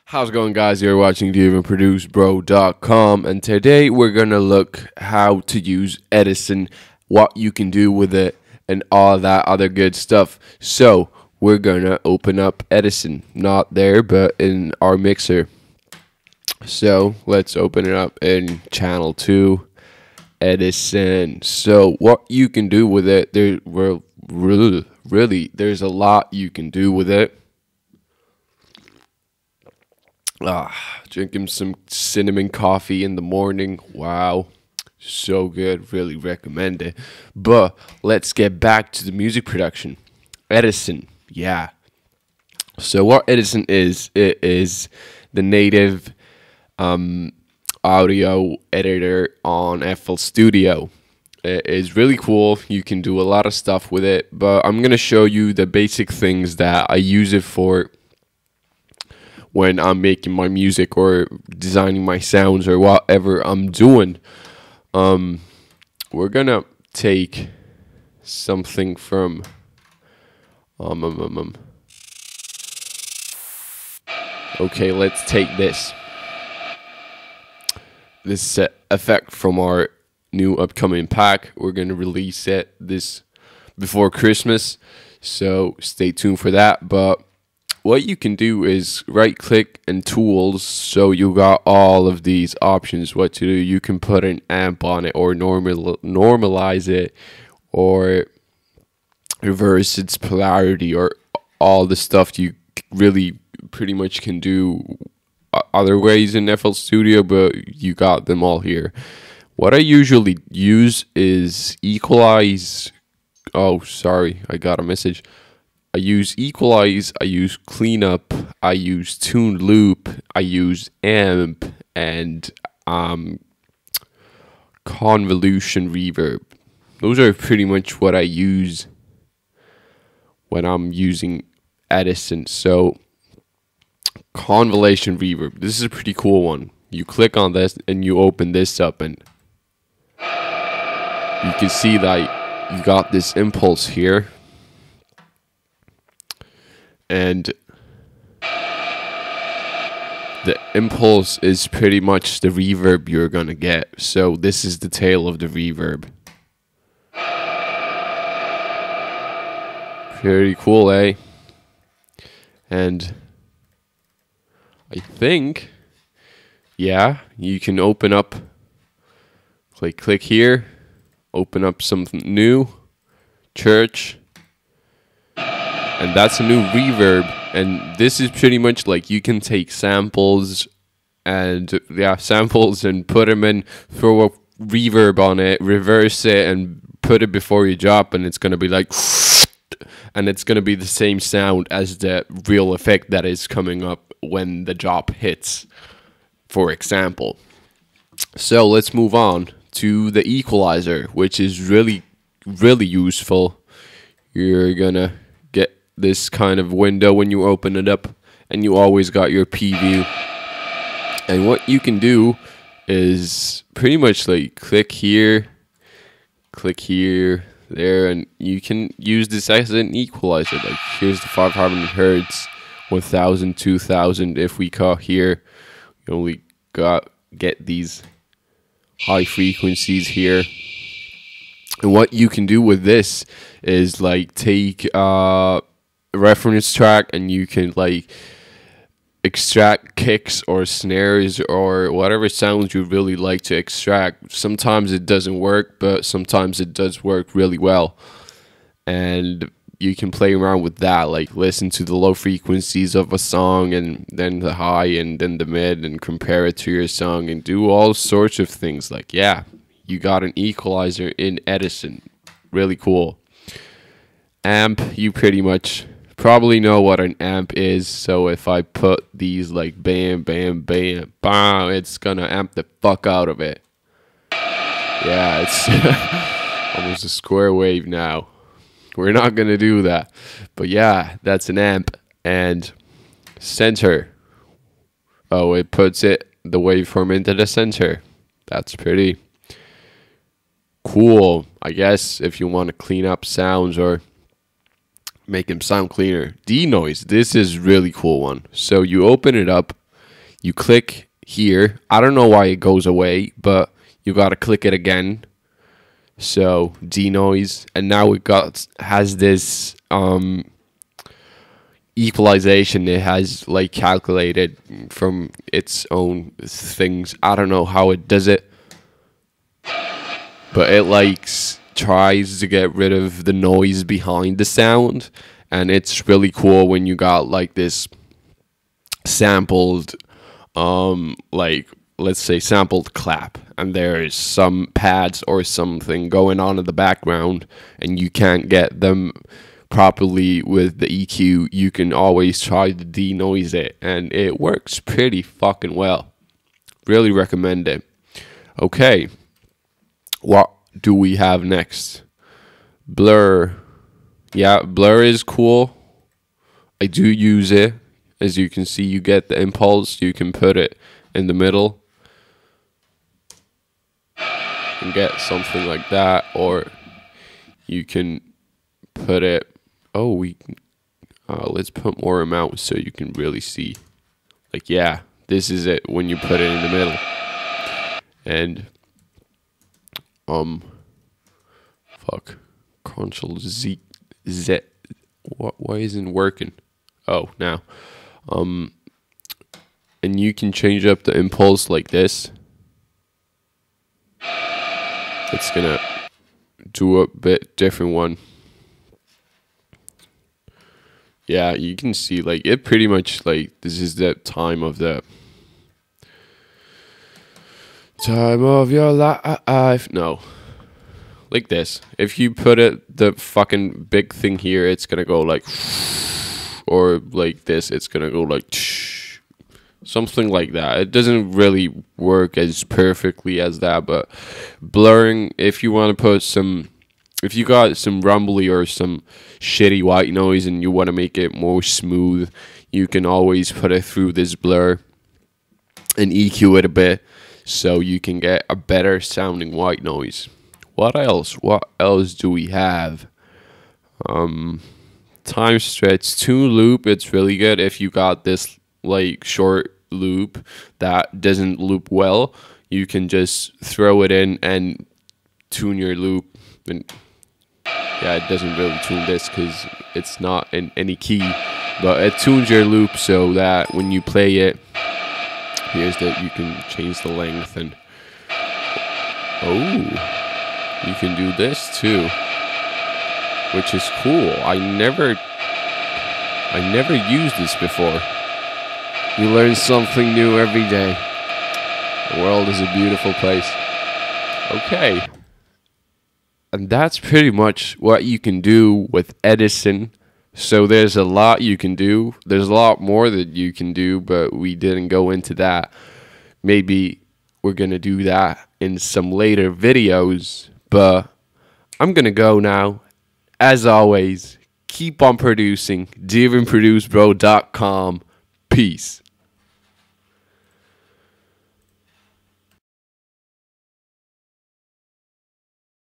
How's it going, guys? You're watching DevenProduceBro.com, and today we're gonna look how to use Edison, what you can do with it, and all that other good stuff. So we're gonna open up Edison, not there, but in our mixer. So let's open it up in Channel 2, Edison. So what you can do with it, there's a lot you can do with it. Drinking some cinnamon coffee in the morning. Wow, so good. Really recommend it. But let's get back to the music production. Edison, yeah. So what Edison is, it is the native audio editor on FL Studio. It is really cool. You can do a lot of stuff with it, but I'm gonna show you the basic things that I use it for when I'm making my music or designing my sounds or whatever I'm doing. We're gonna take something from okay, let's take this effect from our new upcoming pack. We're gonna release this before Christmas, so stay tuned for that. But what you can do is right click and tools, so you got all of these options what to do. You can put an amp on it, or normalize it, or reverse its polarity, or all the stuff you really pretty much can do other ways in FL Studio, but you got them all here. What I usually use is equalize. Oh, sorry, I got a message. I use equalize, I use cleanup, I use tune loop, I use amp, and convolution reverb. Those are pretty much what I use when I'm using Edison. So convolution reverb, this is a pretty cool one. You click on this and you open this up, and you can see that you got this impulse here. And the impulse is pretty much the reverb you're gonna get. So this is the tail of the reverb. Pretty cool, eh? And I think, yeah, you can open up, click here, open up something new, church. And that's a new reverb, and this is pretty much like you can take samples and put them in, throw a reverb on it, reverse it, and put it before you drop, and it's gonna be like, and it's gonna be the same sound as the real effect that is coming up when the drop hits, for example. So let's move on to the equalizer, which is really useful. You're gonna get this kind of window when you open it up, and you always got your preview. And what you can do is pretty much like click here, there, and you can use this as an equalizer. Like here's the 500 hertz, 1000, 2000. If we cut here, you only get these high frequencies here. And what you can do with this is like take reference track, and you can like extract kicks or snares or whatever sounds you really like to extract. Sometimes it doesn't work, but sometimes it does work really well, and you can play around with that, like listen to the low frequencies of a song and then the high and then the mid, and compare it to your song and do all sorts of things. Like, yeah, you got an equalizer in Edison. Really cool. Amp, you pretty much probably know what an amp is. So if I put these like bam, bam, bam, bam, it's gonna amp the fuck out of it. Yeah, it's almost a square wave now. We're not gonna do that. But yeah, that's an amp. And center. Oh, it puts the waveform into the center. That's pretty cool, I guess, if you want to clean up sounds or make them sound cleaner. Denoise, this is really cool one. So you open it up, You click here. I don't know why it goes away, but you gotta click it again. So denoise, and now it has this equalization. It has like calculated from its own things. I don't know how it does it, but it tries to get rid of the noise behind the sound, and it's really cool when you got like this sampled like, let's say, sampled clap, and there's some pads or something going on in the background and you can't get them properly with the EQ. You can always try to denoise it, and it works pretty fucking well. Really recommend it. Okay, what do we have next? Blur. Yeah, blur is cool. I do use it. As you can see, you get the impulse. You can put it in the middle and get something like that, or you can put it. Oh, let's put more amount so you can really see. Like, yeah, this is it when you put it in the middle. And fuck, Control Z. Why isn't it working? Oh, now. And you can change up the impulse like this. It's gonna do a bit different one. Yeah, you can see like it pretty much like this is the time of your life. No, like this. If you put it the fucking big thing here, it's gonna go like, or like this, it's gonna go like something like that. It doesn't really work as perfectly as that, but blurring, if you want to put some, if you got some rumbly or some shitty white noise and you want to make it more smooth, you can always put it through this blur and EQ it a bit so you can get a better sounding white noise. What else? What else do we have? Time stretch, tune loop. It's really good if you got this like short loop that doesn't loop well. You can just throw it in and tune your loop. And yeah, it doesn't really tune this because it's not in any key, but it tunes your loop so that when you play it, here's that you can change the length. And oh, you can do this too, which is cool. I never used this before. You learn something new every day. The world is a beautiful place. Okay. And that's pretty much what you can do with Edison. So there's a lot you can do. There's a lot more that you can do, but we didn't go into that. Maybe we're going to do that in some later videos. But I'm going to go now. As always, keep on producing. DevinProduceBro.com. Peace.